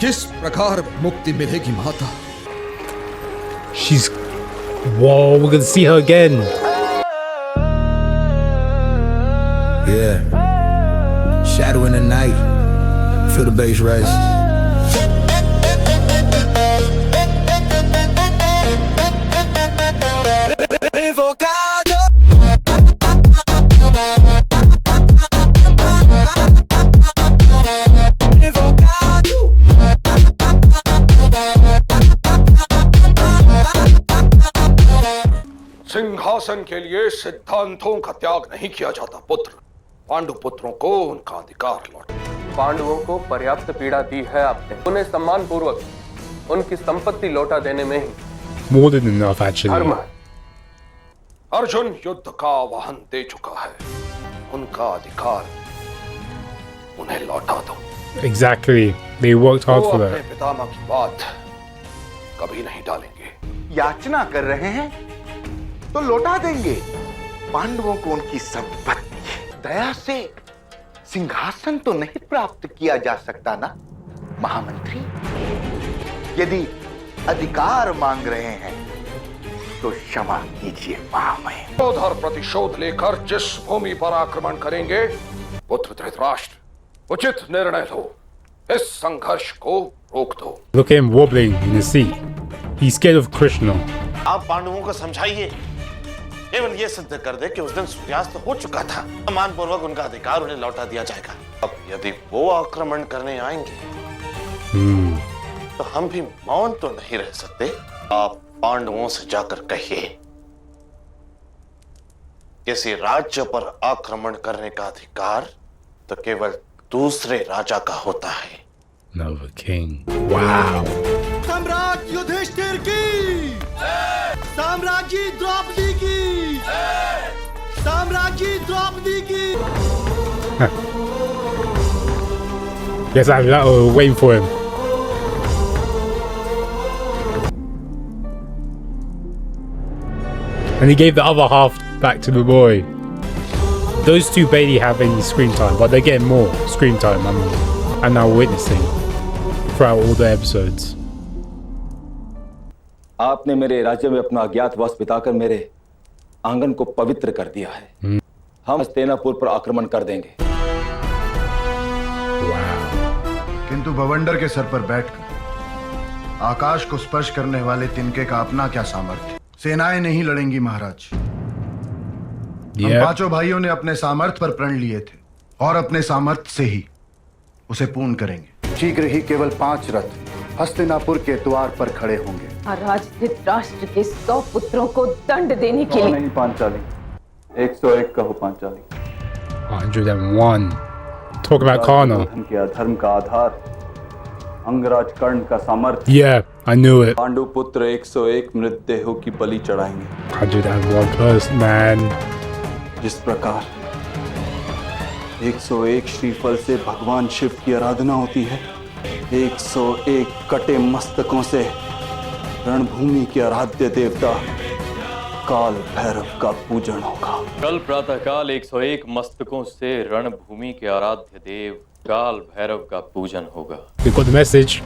किस प्रकार मुक्ति मिलेगी माता? She's... Whoa, we're gonna see her again. Yeah. Shadow in the night. Feel the bass rise. सिंहासन के लिए सिद्धांतों का त्याग नहीं किया जाता पुत्र। पांडु पुत्रों को उनका अधिकार लौटा। पांडवों को पर्याप्त पीड़ा दी है आपने, उन्हें सम्मान पूर्वक उनकी संपत्ति लौटा देने में ही More than enough, actually. धर्म है। अर्जुन युद्ध का आह्वान दे चुका है, उनका अधिकार उन्हें लौटा दो। Exactly. They worked hard वो for अपने that. पितामह की बात कभी नहीं टालेंगे। याचना कर रहे हैं तो लौटा देंगे पांडवों को उनकी संपत्ति। दया से सिंहासन तो नहीं प्राप्त किया जा सकता ना महामंत्री। यदि अधिकार मांग रहे हैं तो क्षमा कीजिए महामहिम। क्रोध और प्रतिशोध लेकर जिस भूमि पर आक्रमण करेंगे, पुत्र धृतराष्ट्र उचित निर्णय लो, इस संघर्ष को रोक दो। Look at him wobbling in his seat. He's scared of Krishna. आप पांडवों को समझाइए, केवल ये सिद्ध कर दे कि उस दिन सूर्यास्त हो चुका था। सम्मान पूर्वक उनका अधिकार उन्हें लौटा दिया जाएगा। अब यदि वो आक्रमण करने आएंगे तो हम भी मौन तो नहीं रह सकते। आप पांडवों से जाकर कहिए, किसी राज्य पर आक्रमण करने का अधिकार तो केवल दूसरे राजा का होता है। Another king. Wow. सम्राट युधिष्ठिर की, साम्राज्य द्रौपदी की, साम्राज्य द्रौपदी की। Yes, I'm waiting for him. And he gave the other half back to the boy. Those two barely have any screen time, but they're getting more screen time. I'm now witnessing throughout all the episodes. आपने मेरे राज्य में अपना अज्ञातवास बिताकर मेरे आंगन को पवित्र कर दिया है। हम हस्तिनापुर पर आक्रमण कर देंगे। किंतु बवंडर के सर पर बैठकर आकाश को स्पर्श करने वाले तिनके का अपना क्या सामर्थ्य। सेनाएं नहीं लड़ेंगी महाराज। हम पांचों भाइयों ने अपने सामर्थ्य पर प्रण लिए थे और अपने सामर्थ्य से ही उसे पूर्ण करेंगे। शीघ्र ही केवल 5 रथ हस्तिनापुर के द्वार पर खड़े होंगे। महाराज धृतराष्ट्र के 100 पुत्रों को दंड देने के लिए। नहीं पांचाली, 101 कहो पांचाली। 101. Talk about Kana. के अधर्म का आधार अंगराज कर्ण का सामर्थ्य। Yeah, I knew it. Pandu पुत्र 101 मृतदेहों की बलि चढ़ाएंगे। 101 person, man. जिस प्रकार 101 श्रीफल से भगवान शिव की आराधना होती है, 101 कटे मस्तकों से रणभूमि के आराध्य देवता काल भैरव का पूजन होगा। कल प्रातःकाल 101 मस्तकों से रणभूमि के आराध्य देव काल भैरव का पूजन होगा। We got the message.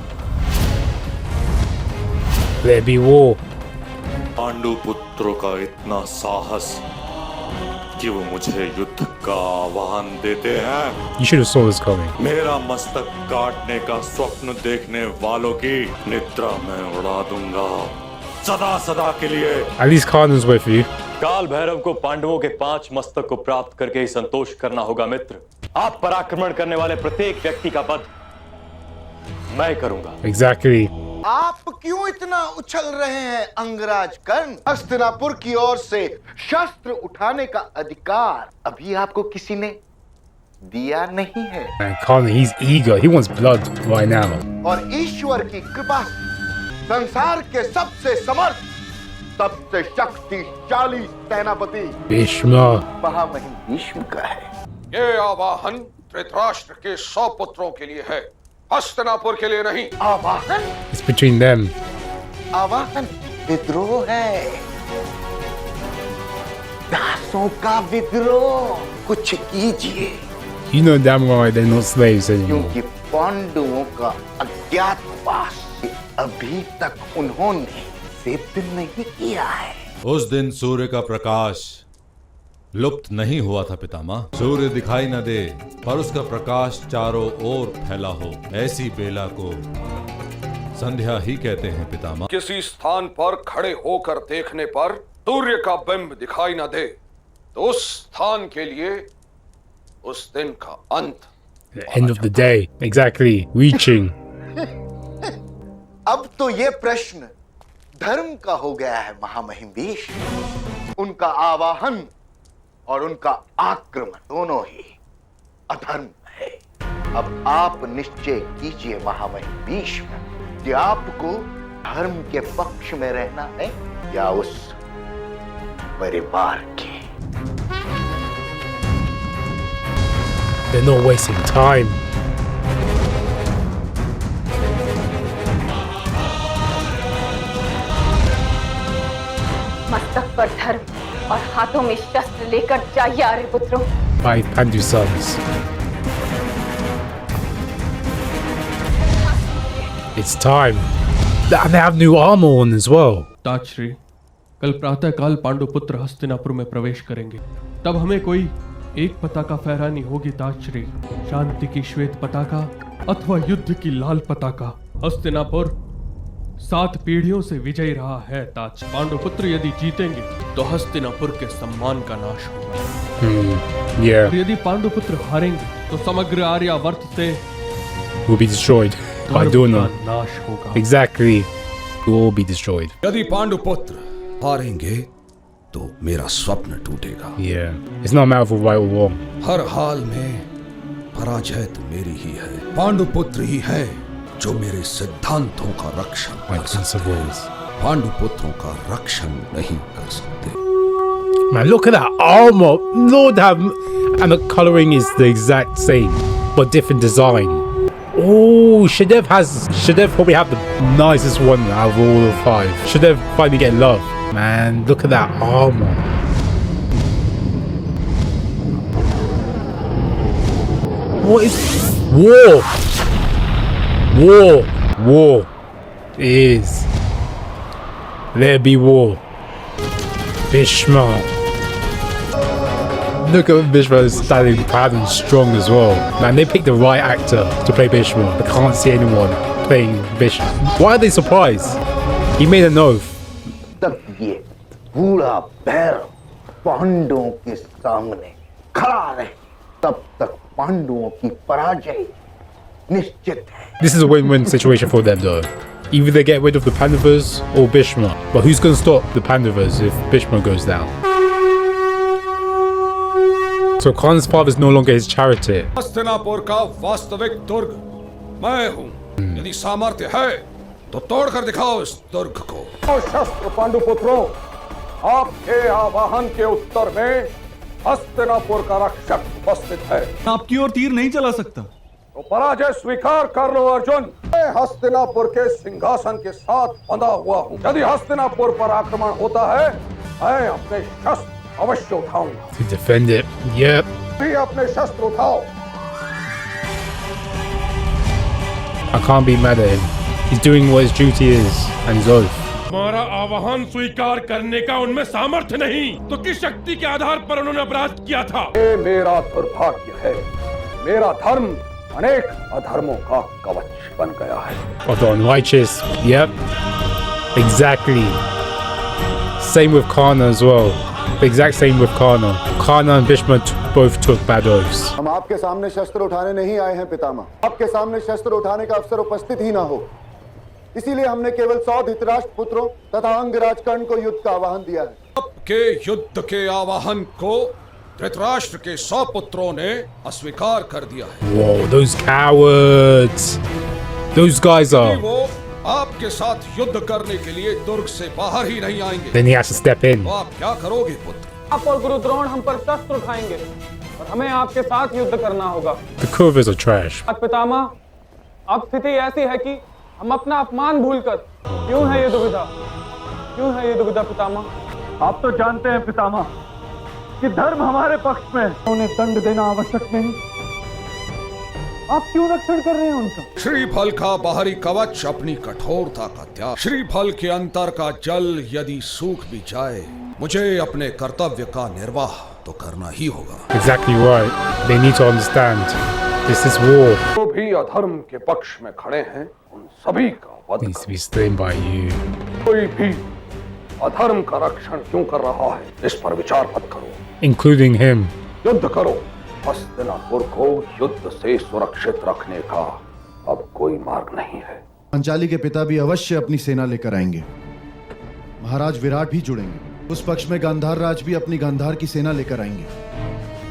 There be war. Pandu पुत्रों का इतना साहस कि वो मुझे युद्ध का आह्वान देते हैं। You should have saw this coming. मेरा मस्तक काटने का स्वप्न देखने वालों की निद्रा में उड़ा दूंगा, सदा सदा के लिए। At least Kana's with you. काल भैरव को पांडवों के 5 मस्तक को प्राप्त करके ही संतोष करना होगा मित्र। आप पर आक्रमण करने वाले प्रत्येक व्यक्ति का वध मैं करूंगा। Exactly. आप क्यों इतना उछल रहे हैं अंगराज कर्ण? हस्तिनापुर की ओर से शस्त्र उठाने का अधिकार अभी आपको किसी ने दिया नहीं है। Man, Kana, he's eager. He wants blood right now. और ईश्वर की कृपा से संसार के सबसे समर्थ, सबसे शक्तिशाली सेनापति Bhishma. महामहिम भीष्म का है। ये आवाहन धृतराष्ट्र के 100 पुत्रों के लिए है, हस्तिनापुर के लिए नहीं। आवाहन? It's between them. आवाहन विद्रोह है, दासों का विद्रोह। कुछ कीजिए, You know damn right they're not slaves anymore. क्योंकि पांडवों का अज्ञातवास अभी तक उन्होंने सिद्ध नहीं किया है। उस दिन सूर्य का प्रकाश लुप्त नहीं हुआ था पितामह। सूर्य दिखाई न दे पर उसका प्रकाश चारों ओर फैला हो, ऐसी बेला को संध्या ही कहते हैं पितामह। किसी स्थान पर खड़े होकर देखने पर सूर्य का बिंब दिखाई न दे तो उस स्थान के लिए उस दिन का अंत, end of the day, exactly, reaching. अब तो ये प्रश्न धर्म का हो गया है महामहिम भीष्म। उनका आवाहन और उनका आक्रमण दोनों ही अधर्म है। अब आप निश्चय कीजिए महामहिम भीष्म कि आपको धर्म के पक्ष में रहना है या उस परिवार के। They're not wasting time. मस्तक पर धर्म और हाथों में शस्त्र लेकर जाइए आर्यपुत्रों। 5 Pandu sons. It's time. And they have new armor on as well. Tajshree, कल प्रातःकाल पांडुपुत्र हस्तिनापुर में प्रवेश करेंगे। तब हमें कोई एक पताका फहरानी होगी ताजश्री, शांति की श्वेत पताका अथवा युद्ध की लाल पताका। हस्तिनापुर 7 पीढ़ियों से विजयी रहा है ताज। पांडुपुत्र यदि जीतेंगे तो हस्तिनापुर के सम्मान का नाश होगा। Yeah. और यदि पांडुपुत्र हारेंगे तो समग्र आर्यावर्त से Will be destroyed by धर्म Dona. का नाश होगा। Exactly. Will all be destroyed. यदि पांडुपुत्र हारेंगे तो मेरा स्वप्न टूटेगा। Yeah. It's not a matter of right or wrong. हर हाल में पराजय तो मेरी ही है। पांडुपुत्र ही है जो मेरे सिद्धांतों का रक्षण कर Like सकते हैं। पांडुपुत्रों का रक्षण नहीं कर सकते। Man, look at that armor. Lord have, and the coloring is the exact same, but different design. Oh, Shadev probably have the nicest one out of all the 5. Shadev finally get love. Man, look at that armor. What is war? War is. There be war. Bhishma. Look at Bhishma is standing proud and strong as well. Man, they picked the right actor to play Bhishma. I can't see anyone playing Bhishma. Why are they surprised? He made an oath. तब ये बूढ़ा भैरव पांडवों के सामने खड़ा रहे तब तक पांडवों की पराजय निश्चित है। This is a win-win situation for them though. Either they get rid of the Pandavas or Bhishma. But who's going to stop the Pandavas if Bhishma goes down? So Khan's father is no longer his chariot. Hastinapur का वास्तविक दुर्ग मैं हूँ। यदि सामर्थ्य है तो तोड़कर दिखाओ इस दुर्ग को। शस्त्र पांडुपुत्रों, आपके आवाहन के उत्तर में हस्तिनापुर का रक्षक उपस्थित है। आपकी ओर तीर नहीं चला सकता। तो पराजय स्वीकार कर लो अर्जुन। मैं हस्तिनापुर के सिंहासन के साथ बंधा हुआ हूँ। यदि हस्तिनापुर पर आक्रमण होता है, मैं अपने शस्त्र अवश्य उठाऊंगा। To defend it. Yep. भी अपने शस्त्र उठाओ। I can't be mad at him. He's doing what his duty is and his oath. हमारा आवाहन स्वीकार करने का उनमें सामर्थ्य नहीं तो किस शक्ति के आधार पर उन्होंने अपराध किया था? ये मेरा दुर्भाग्य है। मेरा धर्म अनेक अधर्मों का कवच बन गया है। Of the unrighteous. Yep. Exactly. Same with Kana as well. The exact same with Kana. Kana and Bhishma both took bad oaths. हम आपके सामने शस्त्र उठाने नहीं आए हैं पितामह। आपके सामने शस्त्र उठाने का अवसर उपस्थित ही ना हो, इसीलिए हमने केवल 100 धृतराष्ट्र पुत्रों तथा अंगराज कर्ण को युद्ध का आह्वान दिया है। आपके युद्ध के आवाहन को धृतराष्ट्र के 100 पुत्रों ने अस्वीकार कर दिया है। Whoa, those cowards! Those guys are. वो आपके साथ युद्ध करने के लिए दुर्ग से बाहर ही नहीं आएंगे। Then he has to step in. तो आप क्या करोगे पुत्र? आप और गुरु द्रोण हम पर शस्त्र उठाएंगे और हमें आपके साथ युद्ध करना होगा। The Kauravas are trash. पितामह, अब स्थिति ऐसी है कि हम अपना अपमान भूलकर क्यों है ये दुविधा? क्यों है ये दुविधा पितामह? आप तो जानते हैं पितामह कि धर्म हमारे पक्ष में है। उन्हें दंड देना आवश्यक नहीं। आप क्यों रक्षण कर रहे हैं उनका? श्रीफल का बाहरी कवच अपनी कठोरता का त्याग, श्रीफल के अंतर का जल यदि सूख भी जाए, मुझे अपने कर्तव्य का निर्वाह तो करना ही होगा। Exactly right. They need to understand. This is war. जो भी अधर्म के पक्ष में खड़े हैं उन सभी का वध Needs to be slain by you. कोई भी अधर्म का रक्षण क्यों कर रहा है इस पर विचार मत करो, Including him. युद्ध करो। हस्तिनापुर को युद्ध से सुरक्षित रखने का अब कोई मार्ग नहीं है। पांचाली के पिता भी अवश्य अपनी सेना लेकर आएंगे। महाराज विराट भी जुड़ेंगे। उस पक्ष में गांधार राज भी अपनी गांधार की सेना लेकर आएंगे।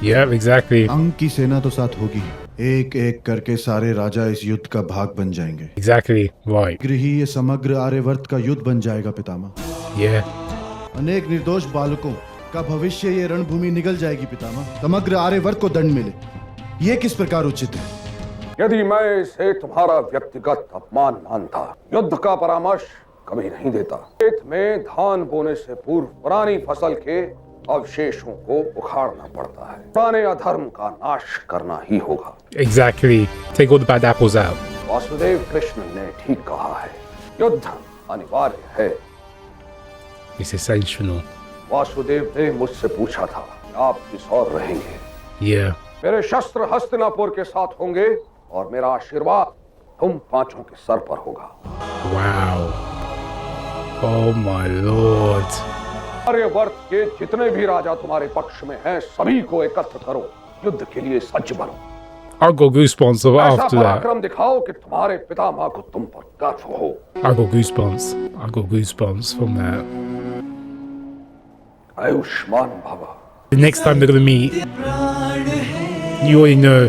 Yeah, exactly. अंग की सेना तो साथ होगी। एक एक करके सारे राजा इस युद्ध का भाग बन जाएंगे। Exactly right. शीघ्र ही ये समग्र आर्यवर्त का युद्ध बन जाएगा पितामह। Yeah. अनेक निर्दोष बालकों का भविष्य ये रणभूमि निगल जाएगी पितामह। समग्र आर्यवर्त को दंड मिले, ये किस प्रकार उचित है? यदि मैं इसे तुम्हारा व्यक्तिगत अपमान मानता, युद्ध का परामर्श कभी नहीं देता। खेत में धान बोने से पूर्व पुरानी फसल के अवशेषों को उखाड़ना पड़ता है। पुराने अधर्म का नाश करना ही होगा। Exactly. Take all the bad apples out. Vasudev Krishna ने ठीक कहा है, युद्ध अनिवार्य है। It's essential. वासुदेव ने मुझसे पूछा था, आप किस ओर रहेंगे? Yeah. मेरे शस्त्र हस्तिनापुर के साथ होंगे और मेरा आशीर्वाद तुम पांचों के सर पर होगा। Wow. Oh my lord. Aryavart के जितने भी राजा तुम्हारे पक्ष में हैं, सभी को एकत्र करो, युद्ध के लिए सज्ज बनो। I got goosebumps ऐसा after that. पराक्रम दिखाओ कि तुम्हारे पितामह को तुम पर गर्व हो। I got goosebumps from that. Ayushman भव। The next time they're gonna meet, you already know.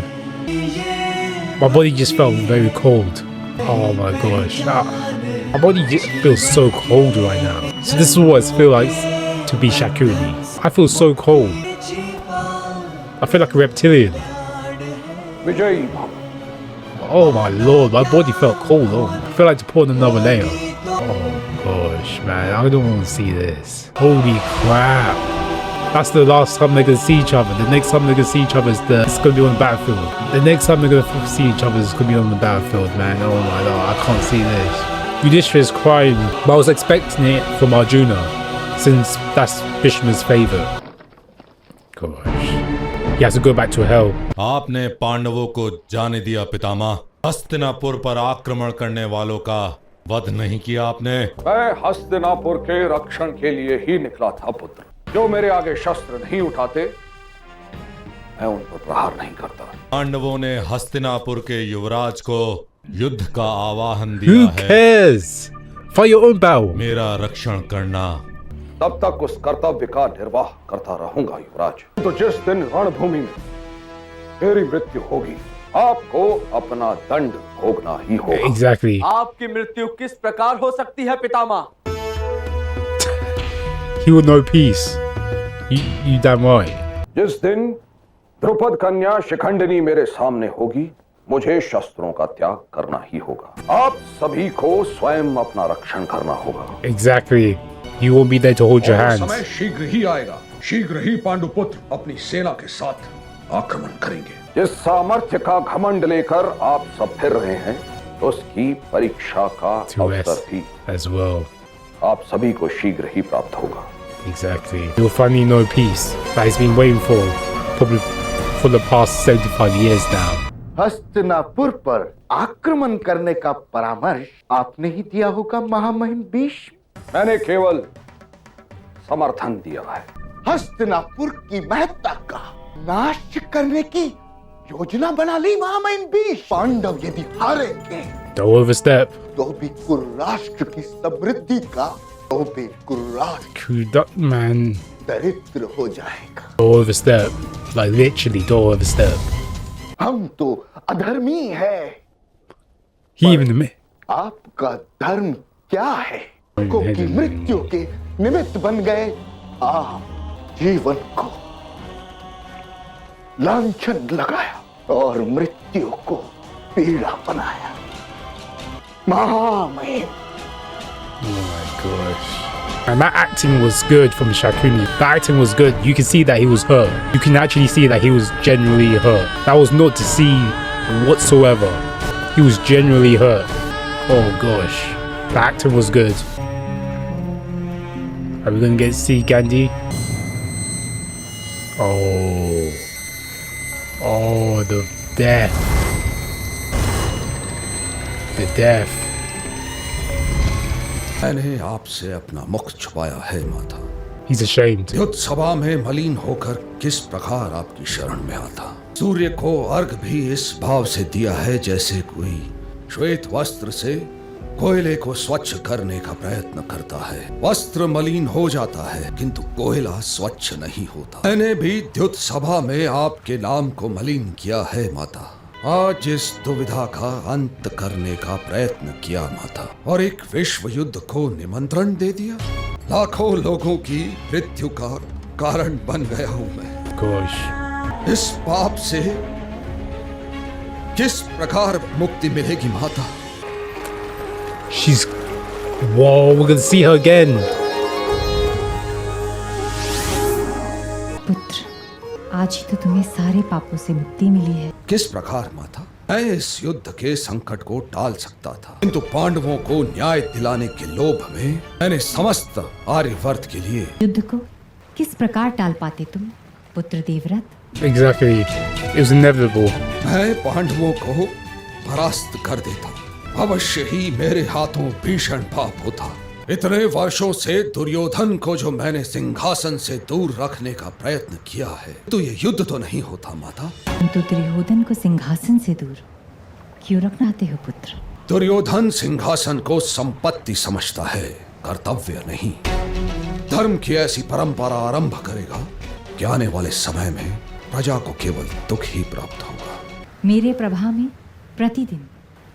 My body just felt very cold. Oh my gosh. My body just feels so cold right now. So this is what it feels like to be Shakuni. I feel so cold. I feel like a reptilian. विजयी भव। Oh my lord, my body felt cold. Oh, I feel like to put on another layer. Oh gosh, man, I don't want to see this. Holy crap. That's the last time they're going to see each other. The next time they're going to see each other is it's going to be on the battlefield. The next time they're going to see each other is going to be on the battlefield, man. Oh my lord, I can't see this. Yudhishthira is crying, but I was expecting it from Arjuna, since that's Bhishma's favourite. Gosh. He has to go back to hell. आपने पांडवों को जाने दिया पितामह। हस्तिनापुर पर आक्रमण करने वालों का वध नहीं किया आपने। मैं हस्तिनापुर के रक्षण के लिए ही निकला था पुत्र। जो मेरे आगे शस्त्र नहीं उठाते, मैं उन पर प्रहार नहीं करता। पांडवों ने हस्तिनापुर के युवराज को युद्ध का आवाहन Who दिया है। cares? Fight your own battle. मेरा रक्षण करना। तब तक उस कर्तव्य का निर्वाह करता रहूंगा युवराज। तो जिस दिन रणभूमि में मेरी मृत्यु होगी, आपको अपना दंड भोगना ही होगा। Exactly. आपकी मृत्यु किस प्रकार हो सकती है पितामह? He will know peace. You damn right. जिस दिन द्रुपद कन्या शिखंडिनी मेरे सामने होगी, मुझे शस्त्रों का त्याग करना ही होगा। आप सभी को स्वयं अपना रक्षण करना होगा। Exactly. You won't be there to hold your और hands. समय शीघ्र ही आएगा। शीघ्र ही पांडुपुत्र अपनी सेना के साथ आक्रमण करेंगे। जिस सामर्थ्य का घमंड लेकर आप सब फिर रहे हैं, उसकी परीक्षा का To अवसर rest भी as well. आप सभी को शीघ्र ही प्राप्त होगा। Exactly. You'll finally know peace that he's been waiting for, probably for the past 75 years now. Hastinapur पर आक्रमण करने का परामर्श आपने ही दिया होगा महामहिम भीष्म। मैंने केवल समर्थन दिया है। हस्तिनापुर की महत्ता का नाश करने की योजना बना ली महामहिम भीष्म। पांडव यदि हारेंगे Don't overstep. तो भी कुरुराष्ट्र की समृद्धि का, तो भी कुरुराष्ट्र Man, दरिद्र हो जाएगा। don't overstep. Like literally, don't overstep. हम तो अधर्मी है। He even admit. आपका धर्म क्या है? को की मृत्यु के निमित्त बन गए। आप जीवन को लांछन लगाया और मृत्यु को पीड़ा बनाया। महामहिम। Oh my gosh. And that acting was good from Shakuni. That acting was good. You can see that he was hurt. You can actually see that he was genuinely hurt. That was not to see whatsoever. He was genuinely hurt. Oh gosh. The acting was good. Are we gonna get to see Gandhi? Oh, the death. The death. मैंने आपसे अपना मुख छुपाया है माता। He's ashamed. युद्ध सभा में मलिन होकर किस प्रकार आपकी शरण में आता। सूर्य को अर्घ भी इस भाव से दिया है जैसे कोई श्वेत वस्त्र से कोयले को स्वच्छ करने का प्रयत्न करता है। वस्त्र मलिन हो जाता है किंतु कोयला स्वच्छ नहीं होता। मैंने भी युद्ध सभा में आपके नाम को मलिन किया है माता। आज इस दुविधा का अंत करने का प्रयत्न किया माता और एक विश्व युद्ध को निमंत्रण दे दिया। लाखों लोगों की मृत्यु का कारण बन गया हूं मैं। Gosh. इस पाप से किस प्रकार मुक्ति मिलेगी माता? She's... Whoa, we're gonna see her again. पुत्र, आज ही तो तुम्हें सारे पापों से मुक्ति मिली है। किस प्रकार माता? मैं इस युद्ध के संकट को टाल सकता था किंतु पांडवों को न्याय दिलाने के लोभ में मैंने समस्त आर्यवर्त के लिए युद्ध को किस प्रकार टाल पाते तुम, पुत्र Devvrat? Exactly. It was inevitable. मैं पांडवों को परास्त कर देता, अवश्य ही मेरे हाथों भीषण पाप होता। इतने वर्षों से दुर्योधन को जो मैंने सिंहासन से दूर रखने का प्रयत्न किया है तो ये युद्ध तो नहीं होता माता। तो दुर्योधन को सिंहासन से दूर क्यों रखना चाहते हो पुत्र? दुर्योधन सिंहासन को संपत्ति समझता है, कर्तव्य नहीं। धर्म की ऐसी परंपरा आरंभ करेगा कि आने वाले समय में प्रजा को केवल दुख ही प्राप्त होगा। मेरे प्रभाव में प्रतिदिन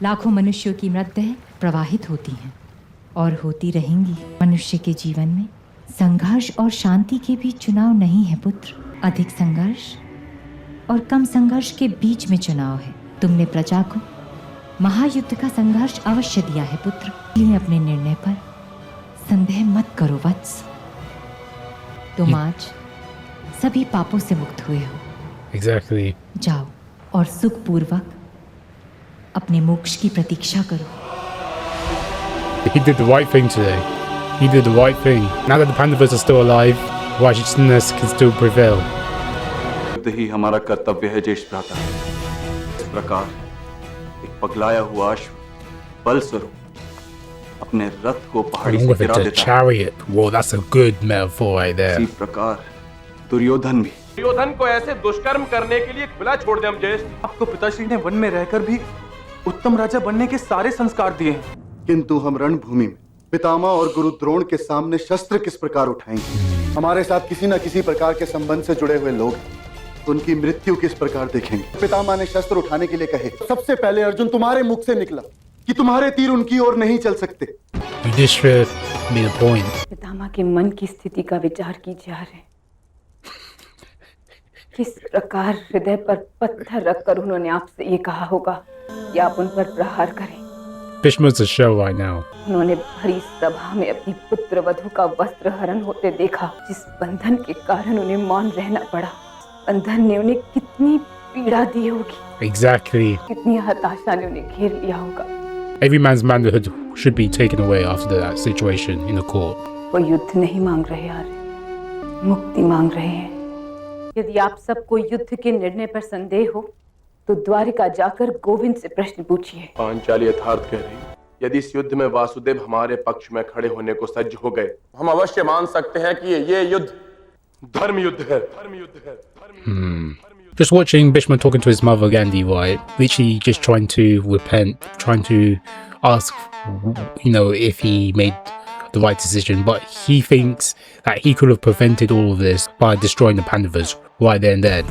लाखों मनुष्यों की मृत्यु प्रवाहित होती हैं और होती रहेंगी। मनुष्य के जीवन में संघर्ष और शांति के बीच चुनाव नहीं है पुत्र, अधिक संघर्ष और कम संघर्ष के बीच में चुनाव है। तुमने प्रजा को महायुद्ध का संघर्ष अवश्य दिया है पुत्र, इसलिए अपने निर्णय पर संदेह मत करो वत्स। तुम आज सभी पापों से मुक्त हुए हो। Exactly. जाओ और सुखपूर्वक अपने मोक्ष की प्रतीक्षा करो। He did the right thing today. He did the right thing. Now that the Pandavas are still alive, righteousness can still prevail. युद्ध ही हमारा कर्तव्य है ज्येष्ठ भ्राता। इस प्रकार एक पगलाया हुआ अश्व बल स्वरूप अपने रथ को पहाड़ी Along से with गिरा the देता है। chariot. Whoa, that's a good metaphor right there. इसी प्रकार दुर्योधन भी। दुर्योधन को ऐसे दुष्कर्म करने के लिए खुला छोड़ दे हम ज्येष्ठ। आपको पिताश्री ने वन में रहकर भी उत्तम राजा बनने के सारे संस्कार दिए हैं, किंतु हम रणभूमि में पितामह और गुरु द्रोण के सामने शस्त्र किस प्रकार उठाएंगे? हमारे साथ किसी न किसी प्रकार के संबंध से जुड़े हुए लोग, उनकी मृत्यु किस प्रकार देखेंगे? पितामह ने शस्त्र उठाने के लिए कहे, सबसे पहले अर्जुन तुम्हारे मुख से निकला कि तुम्हारे तीर उनकी ओर नहीं चल सकते। Yudhishthira made a point. पितामह के मन की स्थिति का विचार कीजिए आर्य। किस प्रकार हृदय पर पत्थर रखकर उन्होंने आपसे ये कहा होगा कि आप उन पर प्रहार करें। Bhishma's a show right now. उन्होंने भरी सभा में अपनी पुत्र वधू का वस्त्र हरण होते देखा, जिस बंधन के कारण उन्हें मौन रहना पड़ा। बंधन ने उन्हें कितनी पीड़ा दी होगी। Exactly. कितनी हताशा ने उन्हें घेर लिया होगा। Every man's manhood should be taken away after that situation in the court. वो युद्ध नहीं मांग रहे आर्य, मुक्ति मांग रहे हैं। यदि आप सबको युद्ध के निर्णय पर संदेह हो तो द्वारिका जाकर गोविंद से प्रश्न पूछिए। पांचाली यथार्थ कह रही, यदि इस युद्ध में वासुदेव हमारे पक्ष में खड़े होने को सज्ज हो गए, हम अवश्य मान सकते हैं कि ये युद्ध धर्म युद्ध है। Just watching Bhishma talking to his mother Gandhi, right? Literally just trying to repent, trying to ask, if he made the right decision. But he thinks that he could have prevented all of this by destroying the Pandavas right there and then.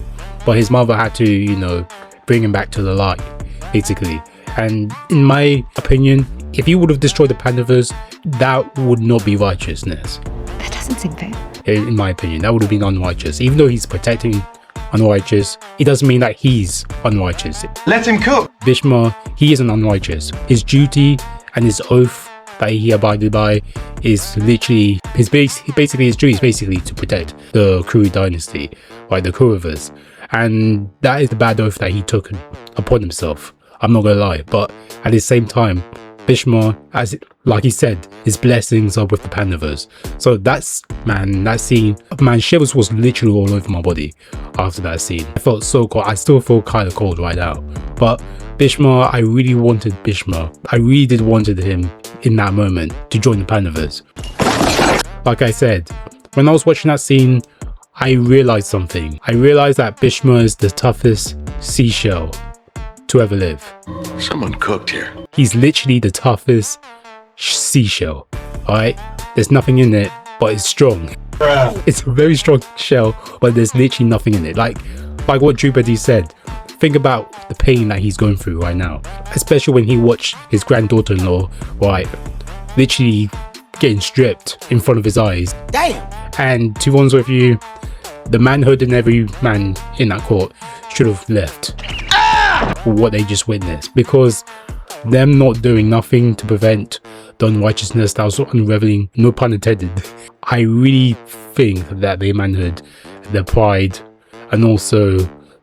But his mother had to, bring him back to the light, basically. And in my opinion, if he would have destroyed the Pandavas, that would not be righteousness. That doesn't seem fair. In my opinion, that would have been unrighteous. Even though he's protecting unrighteous, it doesn't mean that he's unrighteous. Let him cook. Bhishma, he isn't unrighteous. His duty and his oath that he abided by is literally his duty is basically to protect the Kuru dynasty, right, the Kauravas, and that is the bad oath that he took upon himself. I'm not gonna lie, but at the same time, Bhishma, like he said, his blessings are with the Pandavas. So that scene, man, shivers was literally all over my body after that scene. I felt so cold. I still feel kind of cold right now. But Bhishma, I really wanted Bhishma. I really did wanted him in that moment to join the Pandavas. Like I said, when I was watching that scene, I realized something. I realized that Bhishma is the toughest seashell to ever live. Someone cooked here. He's literally the toughest seashell. Alright? There's nothing in it, but it's strong. It's a very strong shell, but there's literally nothing in it. Like what Drupadi said. Think about the pain that he's going through right now. Especially when he watched his granddaughter-in-law, right, literally getting stripped in front of his eyes. Damn! And to be honest with you, the manhood in every man in that court should have left what they just witnessed, because them not doing nothing to prevent the unrighteousness that was unraveling, no pun intended. I really think that their manhood, their pride, and also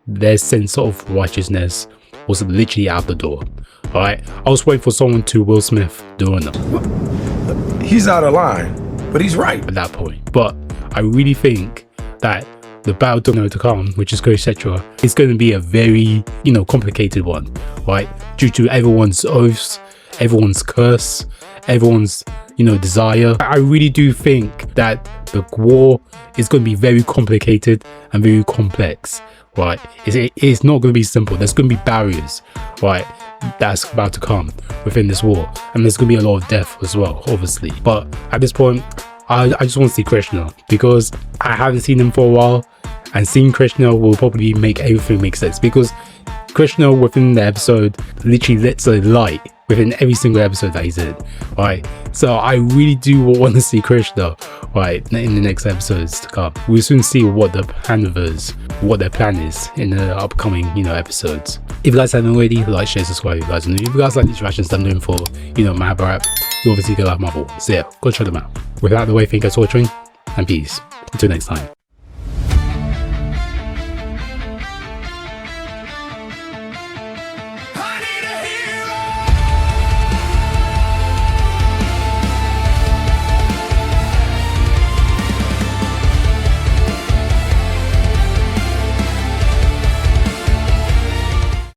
their sense of righteousness was literally out the door. Alright, I was waiting for someone to Will Smith doing them. He's out of line, but he's right at that point. But I really think that the battle to come, which is Kurukshetra, is going to be a very, complicated one, right? Due to everyone's oaths, everyone's curse, everyone's, desire. I really do think that the war is going to be very complicated and very complex, right? It's not going to be simple. There's going to be barriers, right, that's about to come within this war, and there's going to be a lot of death as well, obviously. But at this point, I just want to see Krishna, because I haven't seen him for a while, and seeing Krishna will probably make everything make sense, because Krishna within the episode literally lets a light within every single episode that he's in, right? So I really do want to see Krishna, right, in the next episodes to come. We'll soon see what the Pandavas, what their plan is in the upcoming, episodes. If you guys haven't already, like, share, subscribe, if you guys are new. If you guys like these reactions that I'm doing for, Mahabharat, you obviously go like Marvel. So yeah, go check them out. Without the way, thank you guys for watching, and peace. Until next time.